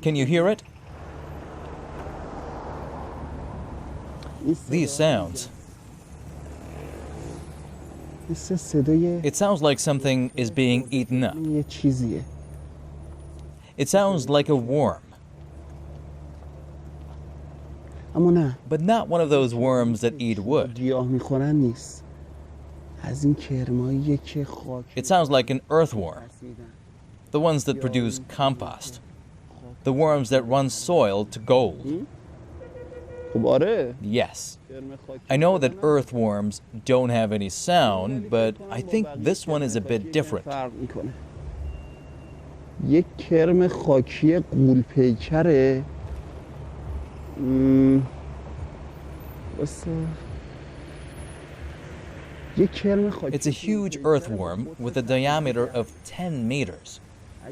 Can you hear it? These sounds. It sounds like something is being eaten up. It sounds like a worm. But not one of those worms that eat wood. It sounds like an earthworm. The ones that produce compost. The worms that run soil to gold. Yes. I know that earthworms don't have any sound, but I think this one is a bit different. It's a huge earthworm with a diameter of 10 meters.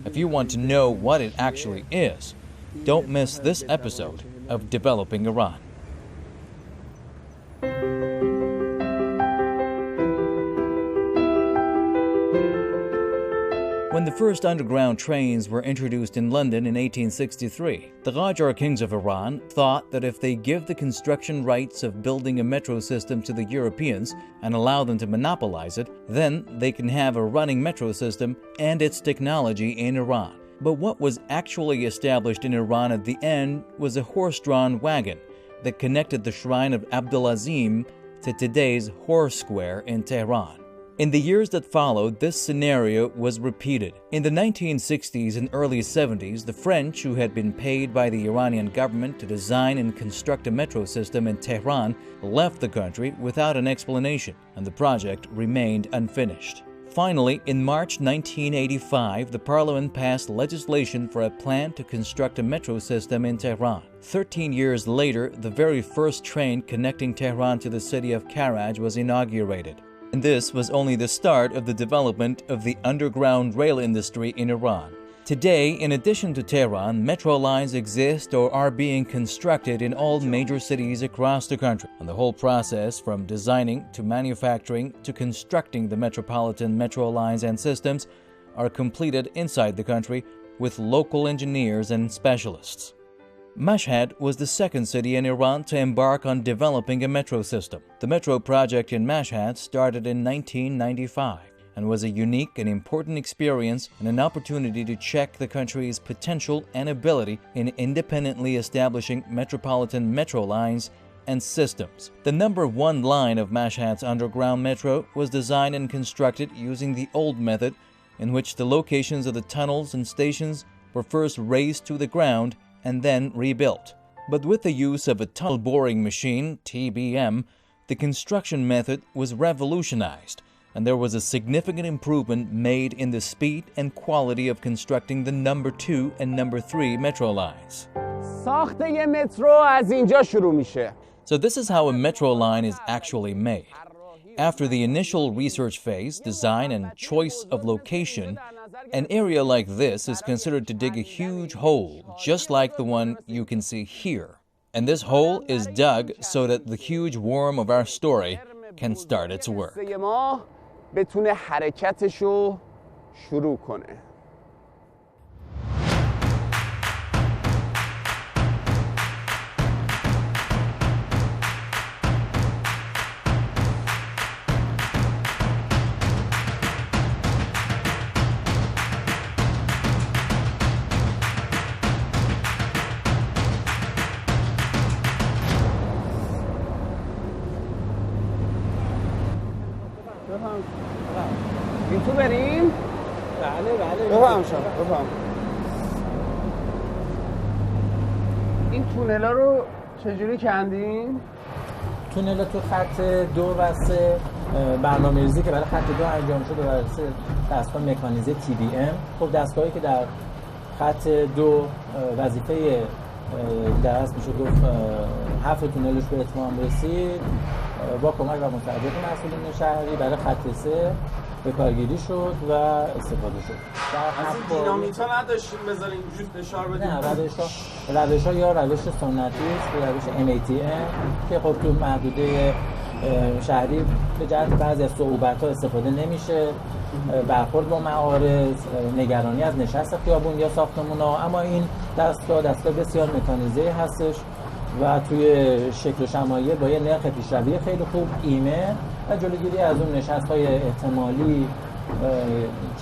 If you want to know what it actually is, don't miss this episode of Developing Iran. When the first underground trains were introduced in London in 1863, the Qajar kings of Iran thought that if they give the construction rights of building a metro system to the Europeans and allow them to monopolize it, then they can have a running metro system and its technology in Iran. But what was actually established in Iran at the end was a horse-drawn wagon that connected the shrine of Abdulazim to today's Horse Square in Tehran. In the years that followed, this scenario was repeated. In the 1960s and early 70s, the French, who had been paid by the Iranian government to design and construct a metro system in Tehran, left the country without an explanation, and the project remained unfinished. Finally, in March 1985, the parliament passed legislation for a plan to construct a metro system in Tehran. 13 years later, the very first train connecting Tehran to the city of Karaj was inaugurated. And this was only the start of the development of the underground rail industry in Iran. Today, in addition to Tehran, metro lines exist or are being constructed in all major cities across the country. And the whole process, from designing to manufacturing to constructing the metropolitan metro lines and systems, are completed inside the country with local engineers and specialists. Mashhad was the second city in Iran to embark on developing a metro system. The metro project in Mashhad started in 1995 and was a unique and important experience and an opportunity to check the country's potential and ability in independently establishing metropolitan metro lines and systems. The number 1 line of Mashhad's underground metro was designed and constructed using the old method, in which the locations of the tunnels and stations were first razed to the ground and then rebuilt. But with the use of a tunnel boring machine, TBM, the construction method was revolutionized, and there was a significant improvement made in the speed and quality of constructing the number 2 and number 3 metro lines. So this is how a metro line is actually made. After the initial research phase, design and choice of location, an area like this is considered to dig a huge hole, just like the one you can see here. And this hole is dug so that the huge worm of our story can start its work. این تو بریم؟ بله بفهم شما بفهم. این تونلا رو چجوری کندین؟ تونلا تو خط 2 و 3 برنامه‌ریزی که برای خط 2 انجام شده برای دستگاه مکانیزه TBM. خب دستگاهی که در خط 2 وظیفه درست میشه گفت 7 تونلش به اتمام رسید، با کمک و مساعدت مسئولین شهری برای خط 3 به کارگیری شد و استفاده شد. از این دینامیتا نداشتیم بذاریم اینجوری فشار بدیم؟ نه، روش‌ها یا روش سنتی است، روش MATM که خب تو محدوده شهری به جهت بعضی از صعوبت‌ها استفاده نمیشه، برخورد با معارض، نگرانی از نشست خیابون یا ساختمان‌ها. اما این دستگاه بسیار مکانیزه هستش و توی شکل و شمایل با یه نرخ پیشروی خیلی خوب ایمه و جلوگیری از اون نشست‌های احتمالی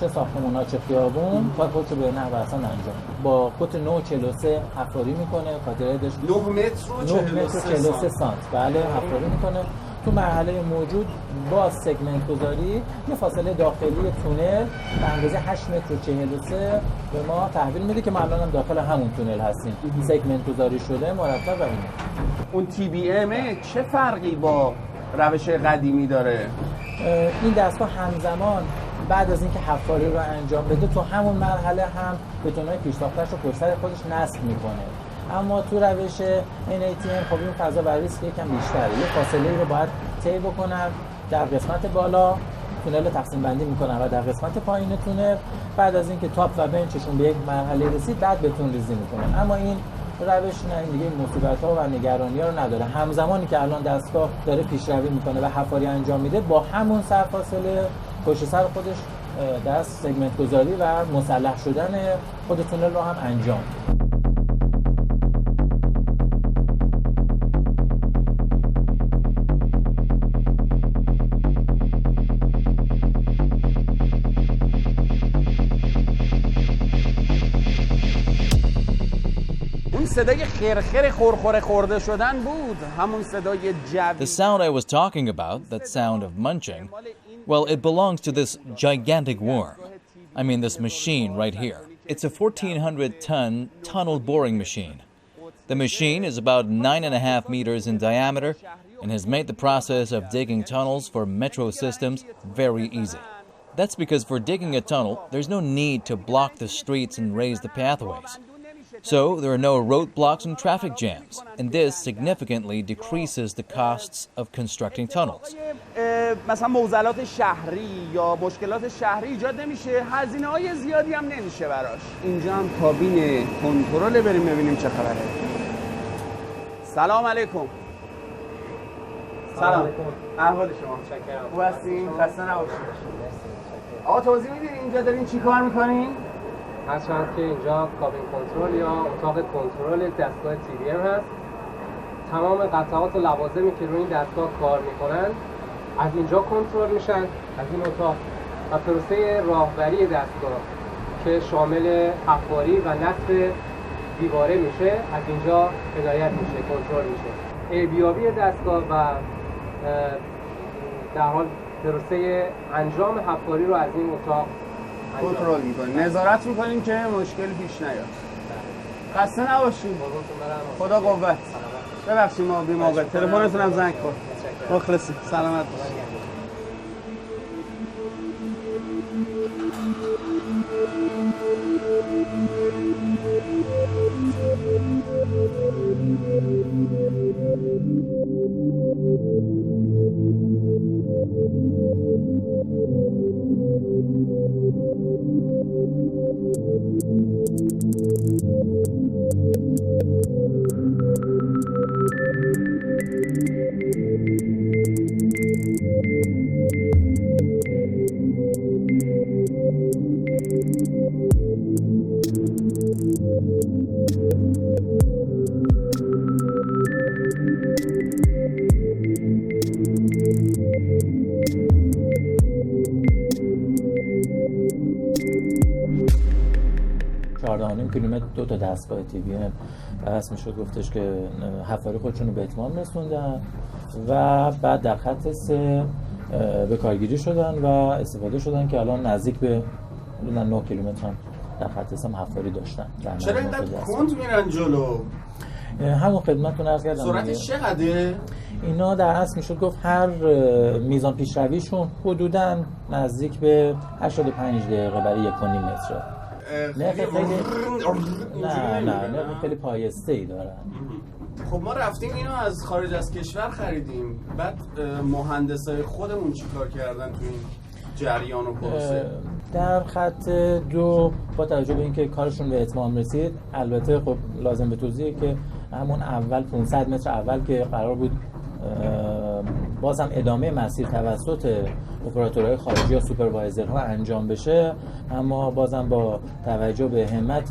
چه ساختمان‌ها چه خیابون کار خودشو به نحو احسن انجام با قطر 943 حفاری میکنه. خاطره داشت 9 متر و 43 سانت بله حفاری میکنه. تو مرحله موجود با سگمنت گذاری یه فاصله داخلی تونل به اندازه 8 متر و 43 به ما تحویل میده که ما الان هم داخل همون تونل هستیم. سگمنت گذاری شده مرتب و اینه. اون TBM چه فرقی با روش قدیمی داره؟ این دستگاه همزمان بعد از اینکه حفاری رو انجام بده تو همون مرحله هم بتونای پیشتاختش رو پشت سر خودش نصب میکنه. اما تو روش NATM خب این فضا برای ریسک یکم بیشتره. یه فاصله رو باید طی بکنن در قسمت بالا تونل تقسیم بندی میکنن و در قسمت پایین تونل بعد از اینکه تاپ و بنچشون به یک مرحله رسید بعد بتون ریزی میکنن. اما این روش نه دیگه مصیبت‌ها و نگرانی‌ها رو نداره. همزمانی که الان دستگاه داره پیشروی میکنه و حفاری انجام میده با همون سرفاصله پشت سر خودش دست سگمنت گذاری و مسلح شدن خود تونل رو هم انجام میده. صدای خرخر خورخوره خورده شدن بود همون صدای جوی. The sound I was talking about, that sound of munching, well, it belongs to this gigantic worm. I mean this machine right here. It's a 1,400-ton tunnel boring machine. The machine is about 9.5 meters in diameter and has made the process of digging tunnels for metro systems very easy. That's because for digging a tunnel, there's no need to block the streets and raise the pathways. So there are no roadblocks and traffic jams, and this significantly decreases the costs of constructing tunnels. مثلا معضلات شهری یا مشکلات شهری ایجاد نمیشه، هزینه‌های زیادی هم نمیشه براش. اینجا هم کابین کنترل، بریم ببینیم چه خبره. سلام علیکم. سلام. احوال شما؟ متشکرم. خوب هستین؟ خسته نباشید. آقا توضیح میدین اینجا دارین چی کار میکنین؟ هرچند که اینجا کابین کنترل یا اتاق کنترل دستگاه TBM هست. تمام قطعات و لوازمی که روی این دستگاه کار میکنن از اینجا کنترل میشن، از این اتاق، و پروسه راهبری دستگاه که شامل حفاری و نصب دیواره میشه از اینجا هدایت میشه، کنترل میشه. ارزیابی دستگاه و در حال پروسه انجام حفاری رو از این اتاق کنترل میکنیم، نظارت میکنیم که مشکل پیش نیاد. خسته نباشید. خدا قوت. ببخشید ما بی موقع تلفنتون هم زنگ خورد. مخلصی. سلامت باشید. کیلومتر دو تا دستگاه TBM بحث میشد، گفتش که حفاری خودشون رو به اتمام رسوندن و بعد در خط 3 به کارگیری شدن و استفاده شدن که الان نزدیک به 9 کیلومتر هم در خط 3 حفاری داشتن. چرا اینقدر کند میرن جلو؟ همون خدمتتون عرض کردم. سرعتش چقدره؟ اینا در اصل میشد گفت هر میزان پیشرویشون حدوداً نزدیک به 85 دقیقه برای 1.5 متر. نه خیلی پایسته ای دارن. خب ما رفتیم اینو از خارج از کشور خریدیم، بعد مهندسای خودمون چیکار کردن تو این جریان و پروسه؟ در خط 2 با توجه به اینکه کارشون به اتمام رسید، البته خب لازم به توضیحه که همون اول 500 متر اول که قرار بود باز هم ادامه مسیر توسط اپراتورهای خارجی یا سوپروایزرها انجام بشه، اما بازم با توجه به همت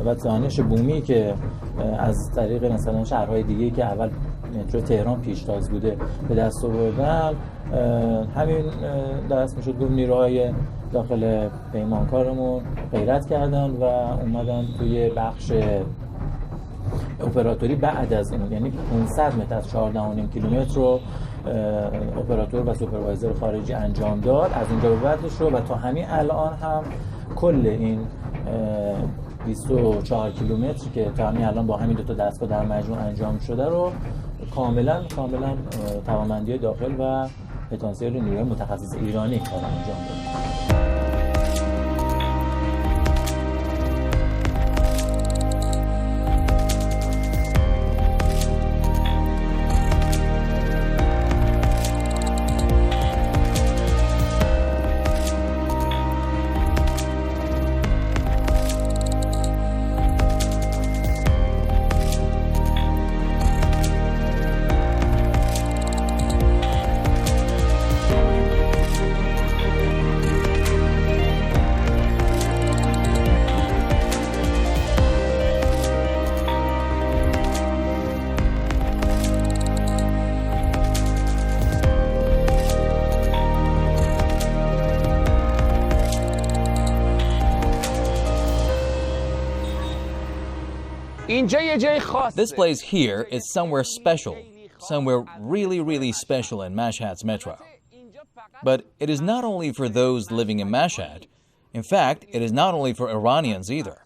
و دانش بومی که از طریق مثلا شهرهای دیگه‌ای که اول مترو تهران پیشتاز بوده به دست آوردن، همین دست میشد گفت نیروهای داخل پیمانکارمون غیرت کردن و اومدن توی بخش اپراتوری بعد از اون، یعنی 500 متر از 14.5 کیلومتر رو اپراتور و سوپروایزر خارجی انجام داد. از اینجا به بعدش رو و تا همین الان هم کل این 24 کیلومتر که تا همین الان با همین دو تا دستگاه در مجموع انجام شده رو کاملا توانمندی داخل و پتانسیل نیروی متخصص ایرانی کار انجام داد. This place here is somewhere special, somewhere really special in Mashhad's metro. But it is not only for those living in Mashhad. In fact, it is not only for Iranians either.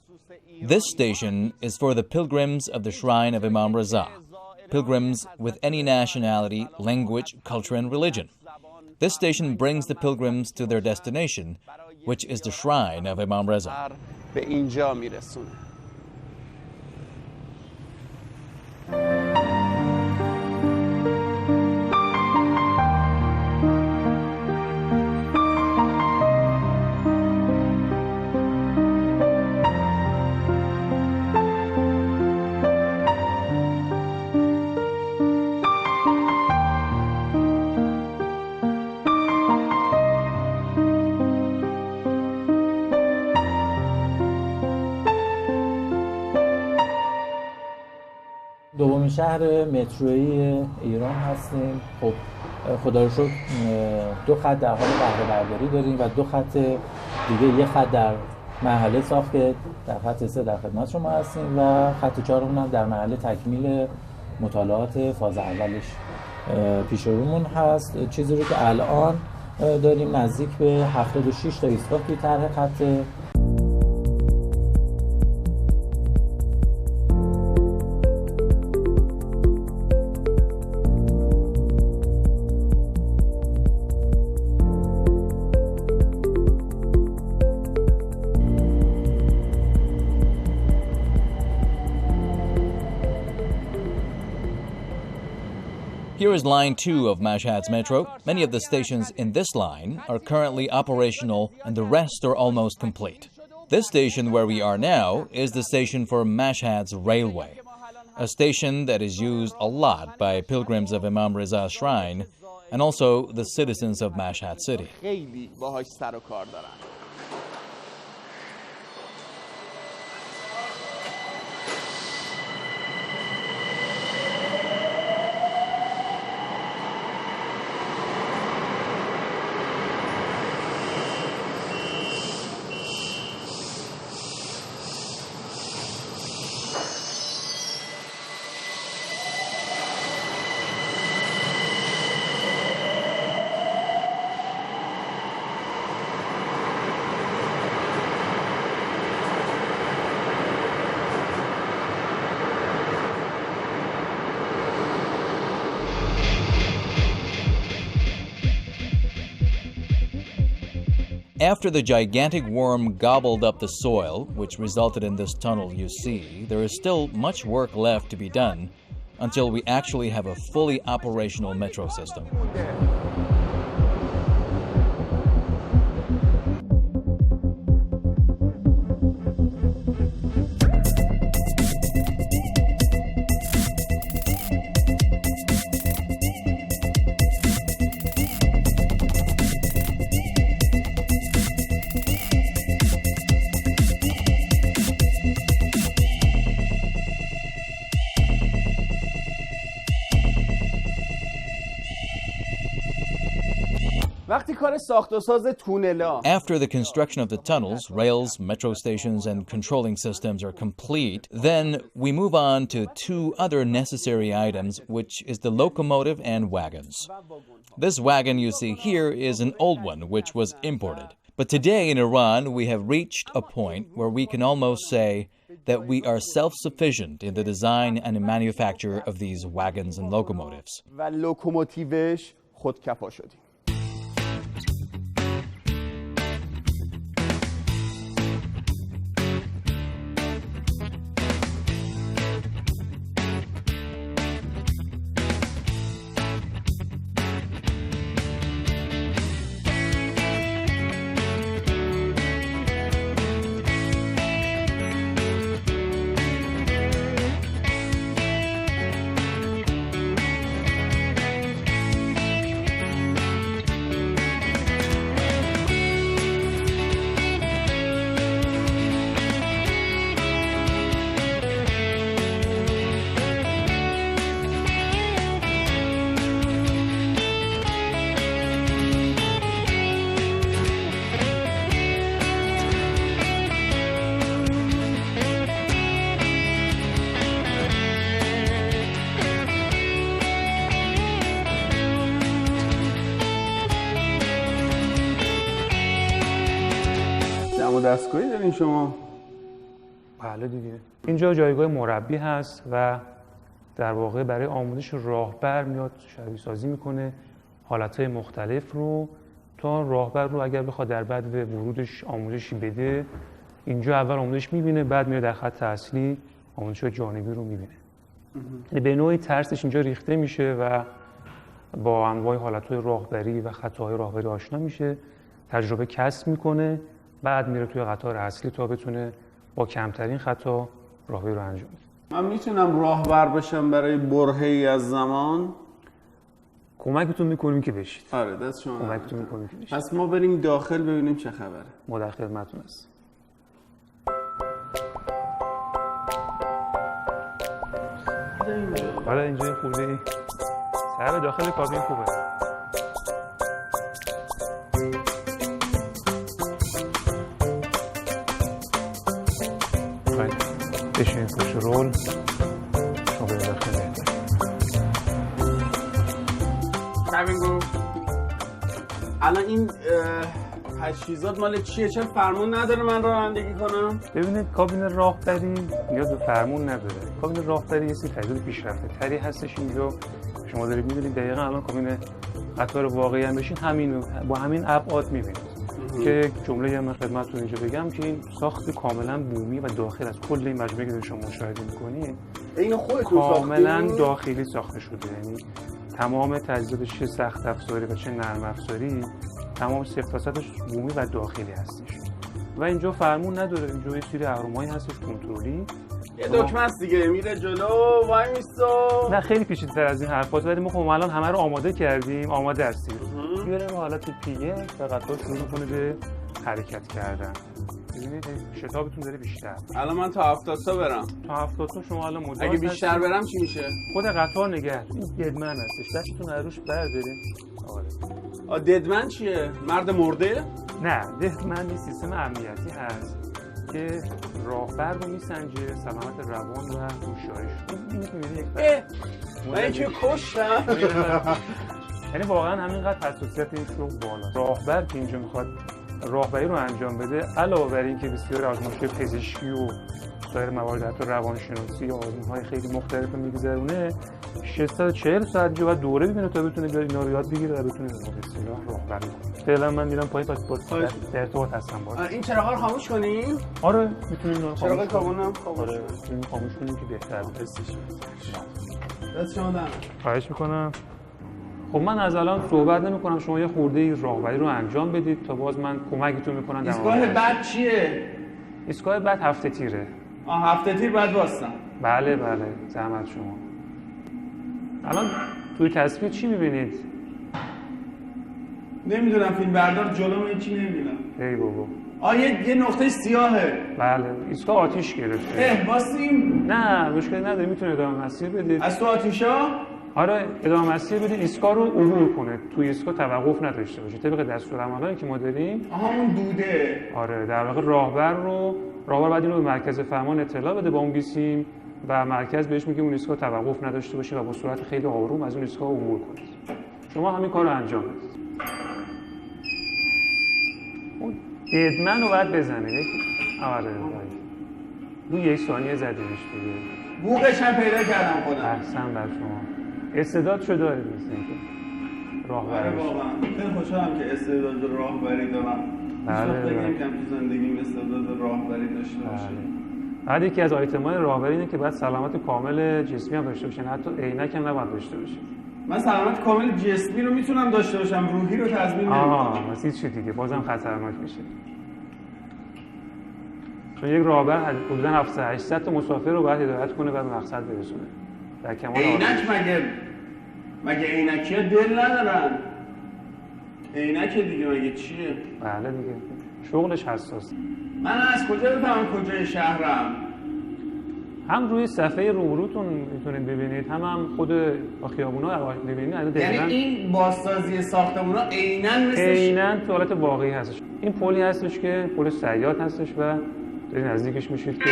This station is for the pilgrims of the shrine of Imam Reza, pilgrims with any nationality, language, culture, and religion. This station brings the pilgrims to their destination, which is the shrine of Imam Reza. دومین شهر مترویی ایران هستیم. خب خدا رو شکر 2 خط در حال بهره برداری داریم و 2 خط دیگه، یه خط در مرحله ساخت که در خط 3 در خدمت شما هستیم و خط 4 هم در مرحله تکمیل مطالعات فاز اولش پیش رومون هست. چیزی رو که الان داریم نزدیک به 76 تا ایستگاه توی طرح خط Here is line 2 of Mashhad's metro. Many of the stations in this line are currently operational and the rest are almost complete. This station where we are now is the station for Mashhad's railway, a station that is used a lot by pilgrims of Imam Reza's shrine and also the citizens of Mashhad city. After the gigantic worm gobbled up the soil, which resulted in this tunnel you see, there is still much work left to be done until we actually have a fully operational metro system. وقتی کار ساخت و ساز تونلا After the construction of the tunnels, rails, metro stations, and controlling systems are complete, then we move on to two other necessary items, which is the locomotive and wagons. This wagon you see here is an old one, which was imported. But today in Iran, we have reached a point where we can almost say that we are self-sufficient in the design and manufacture of these wagons and locomotives. و لوکوموتیوش خودکفا شدیم. دستگاهی دارین شما؟ بله دیگه. اینجا جایگاه مربی هست و در واقع برای آموزش راهبر میاد شبیه سازی میکنه حالتهای مختلف رو تا راهبر رو اگر بخواد در بعد به ورودش آموزشی بده اینجا اول آموزش میبینه بعد میاد در خط اصلی آموزش جانبی رو میبینه. به نوعی ترسش اینجا ریخته میشه و با انواع حالتهای راهبری و خطاهای راهبری آشنا میشه، تجربه کسب میکنه، بعد میره توی قطار اصلی تا بتونه با کمترین خطا راهبری رو انجام بده. من میتونم راهبر بشم برای برهه‌ای از زمان؟ کمکتون میکنیم که بشید. آره دست شما. کمکتون میکنیم که بشید. پس ما بریم داخل ببینیم چه خبره. ما در خدمتتون هستیم. حالا اینجا خوبه. سر داخل کابین خوبه. بشینید پشت رول شما برید داخل. کابینگو الان این تجهیزات مال چیه؟ چه فرمون نداره من رانندگی کنم؟ ببینید کابین راهبری نیاز به فرمون نداره. کابین راهبری یه سری تجهیزات پیشرفته تری هستش اینجا. شما دارید می‌بینید دقیقاً الان کابین قطار واقعی هم بشین همین با همین ابعاد می‌بینید. که جمله من خدمتتون اینجا بگم که این ساخت کاملا بومی و داخل از کل این مجموعه که شما مشاهده می‌کنید این خودتون کاملا داخلی ساخته شده. یعنی تمام تجهیزاتش چه سخت افزاری و چه نرم افزاری تمام سفت‌وسطش بومی و داخلی هستش و اینجا فرمون نداره. اینجا یه سری اهرم‌هایی هستش کنترلی، یه دکمه است دیگه میره جلو وای میستا. نه خیلی پیچیده‌تر از این حرفاست ولی ما خب الان همه رو آماده کردیم، آماده هستیم. بیاریم حالت P1 و قطار شروع کنه به حرکت کردن. ببینید شتابتون داره بیشتر. الان من تا 70 تا برم. تا 70 تا شما الان مدت اگه بیشتر برم چی میشه؟ خود قطار نگه. این ددمن هستش. دستتون از روش بردارین. آره. ددمن چیه؟ مرد مرده؟ نه، ددمن یه سیستم امنیتی هست که راهبر رو میسنجه سلامت روان و هوشیاریش. این می‌بینید یک من چه کشتم. یعنی واقعا همینقدر حساسیت این شغل بالاست. راهبر که اینجا میخواد راهبری رو انجام بده علاوه بر اینکه بسیار آزمایش‌های پزشکی و سایر موارد حتی روانشناسی یا آزمون‌های خیلی مختلف می‌گذرونه 640 ساعت جو دوره ببینه تا بتونه بیاد اینا رو یاد بگیره و بتونه به اصطلاح راهبری کنه. فعلا من میرم پایین پاس در ارتباط هستم باهاش. این چراغا رو خاموش کنیم؟ آره میتونیم اینا رو خاموش کنیم. چراغ کابونم خاموش. آره میتونیم خاموش کنیم که بهتر باشه. دست شما دارم. خواهش می‌کنم. خب من از الان صحبت نمی‌کنم، شما یه خورده راهبری رو انجام بدید تا باز من کمکتون می‌کنم. ایستگاه بعد چیه؟ ایستگاه بعد هفته تیره. هفته تیر بعد واسم. بله زحمت شما. الان توی تصویر چی می‌بینید؟ نمیدونم فیلم بردار جلوم چی نمی‌بینم. ای بابا. یه نقطه سیاهه. بله ایستگاه آتیش گرفته. واسیم؟ نه مشکلی نداره میتونید ادامه مسیر بدید. از تو آتیشا؟ آره ادامه مسیر بدین ایستگاه رو عبور کنه، تو ایستگاه توقف نداشته باشه. طبق دستورالعملایی که ما داریم اون دوده. آره در واقع راهبر بعد اینو به مرکز فرمان اطلاع بده با اون بیسیم و مرکز بهش میگه اون ایستگاه توقف نداشته باشه و با سرعت خیلی آروم از اون ایستگاه عبور کنید. شما همین کارو انجام بدید. اون ددمن رو باید بزنه. آره رو 1 ثانیه زدیمش دیگه. بوقش هم پیدا کردم خودم. احسن بر شما. استعدادشو دارید مثل اینکه راهبری بشید. واقعا خیلی خوشحالم که استعداد راهبری دارم. بله. فکر نمی‌کردم تو زندگیم استعداد راهبری داشته باشم. بعد یکی از آیتم‌های راهبری اینه که باید سلامت کامل جسمی هم داشته باشین، حتی عینک هم نباید داشته باشین. من سلامت کامل جسمی رو میتونم داشته باشم، روحی رو تضمین نمی‌کنم. واسه چی دیگه بازم خطرناک میشه. چون یک راهبر حدوداً 700-800 تا مسافر رو باید هدایت کنه و به مقصد برسونه. در کمال عینک مگه عینکی‌ها دل ندارن؟ عینک دیگه مگه چیه؟ بله دیگه. شغلش حساس. من از کجا بفهمم کجای شهرم؟ هم روی صفحه روبروتون میتونید ببینید، هم خود خیابونا ببینید. یعنی این بازسازی ساختمونا عیناً تو حالت واقعی هستش. این پلی هستش که پل صیاد هستش و دارید نزدیکش میشید که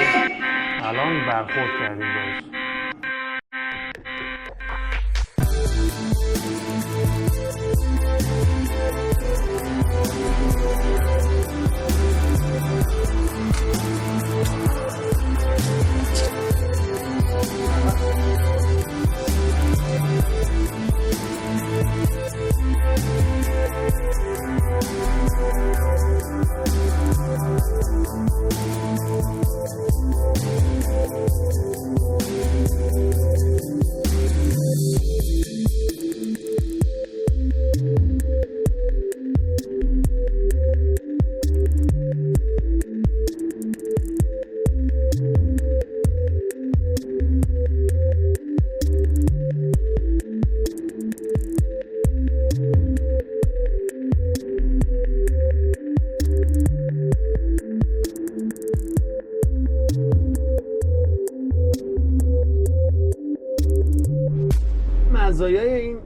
الان برخورد کردید باش.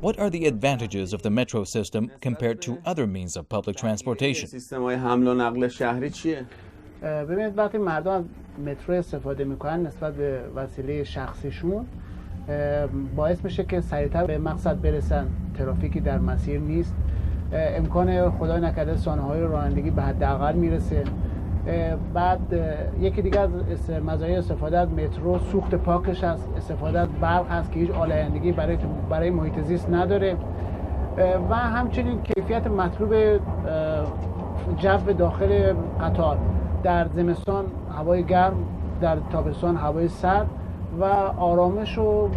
What are the advantages of the metro system compared to other means of public transportation? سیستم‌های حمل و نقل شهری چیه؟ ببینید وقتی مردم از مترو استفاده میکنن نسبت به وسیله شخصیشون باعث میشه که سریعتر به مقصد برسن، ترافیکی در مسیر نیست، امکان خدای نکرده سانحه‌های رانندگی به حداقل میرسه. بعد یکی دیگه از مزایای استفاده از مترو سوخت پاکش هست، استفاده از برق هست که هیچ آلایندگی برای محیط زیست نداره و همچنین کیفیت مطلوب جو داخل قطار، در زمستان هوای گرم، در تابستان هوای سرد و آرامش و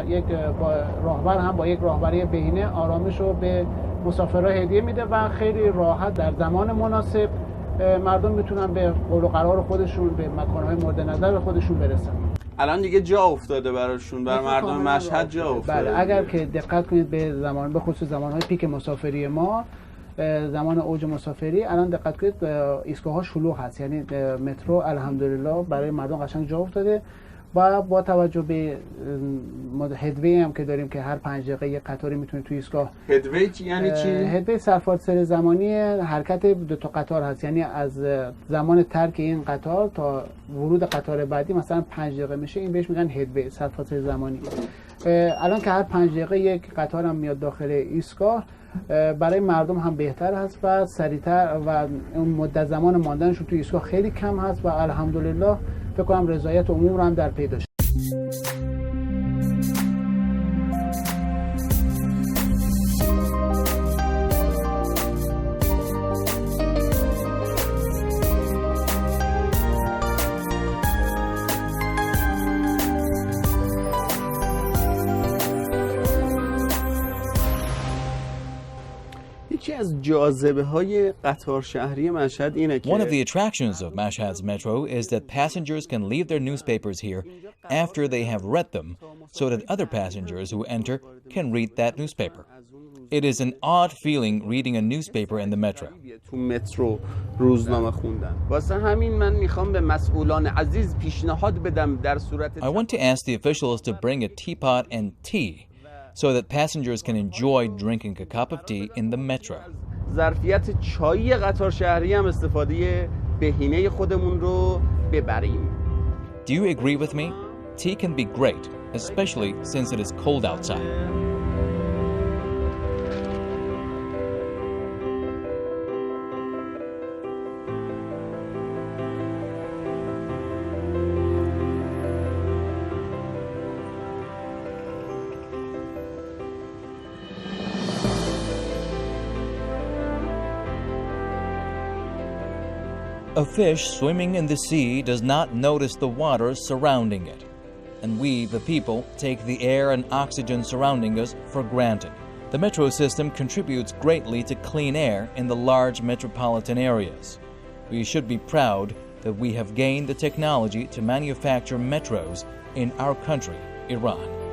یک راهبر هم با یک راهبری بهینه آرامش رو به مسافرها هدیه میده و خیلی راحت در زمان مناسب مردم میتونن به قول و قرار خودشون به مکانهای مورد نظر خودشون برسن. الان دیگه جا افتاده براشون، برای مردم مشهد جا افتاده. بله اگر که دقت کنید به خصوص زمانهای پیک مسافری ما، زمان اوج مسافری، الان دقت کنید ایستگاه‌ها شلوغ هست، یعنی مترو الحمدلله برای مردم قشنگ جا افتاده و با توجه به هدوی هم که داریم که هر 5 دقیقه یک قطاری میتونه توی ایستگاه. هدوی یعنی چی؟ هدوی سرفاصله زمانی حرکت دو تا قطار هست، یعنی از زمان ترک این قطار تا ورود قطار بعدی مثلا 5 دقیقه میشه، این بهش میگن هدوی سرفاصله زمانی. الان که هر 5 دقیقه یک قطار هم میاد داخل ایستگاه برای مردم هم بهتر هست و سریعتر و اون مدت زمان ماندنشون توی ایستگاه خیلی کم هست و الحمدلله فکر کنم رضایت عموم رو هم در پی داشته. یکی از جاذبه‌های قطار شهری مشهد اینه که One of the attractions of Mashhad's metro is that passengers can leave their newspapers here after they have read them, so that other passengers who enter can read that newspaper. It is an odd feeling reading a newspaper in the metro. تو مترو روزنامه خوندن. واسه همین من میخوام به مسئولان عزیز پیشنهاد بدم در صورت I want to ask the officials to bring a teapot and tea so that passengers can enjoy drinking a cup of tea in the metro. ظرفیت چایی قطار شهری هم استفاده بهینه خودمون رو ببریم. Do you agree with me? Tea can be great, especially since it is cold outside. A fish swimming in the sea does not notice the water surrounding it, and we, the people, take the air and oxygen surrounding us for granted. The metro system contributes greatly to clean air in the large metropolitan areas. We should be proud that we have gained the technology to manufacture metros in our country, Iran.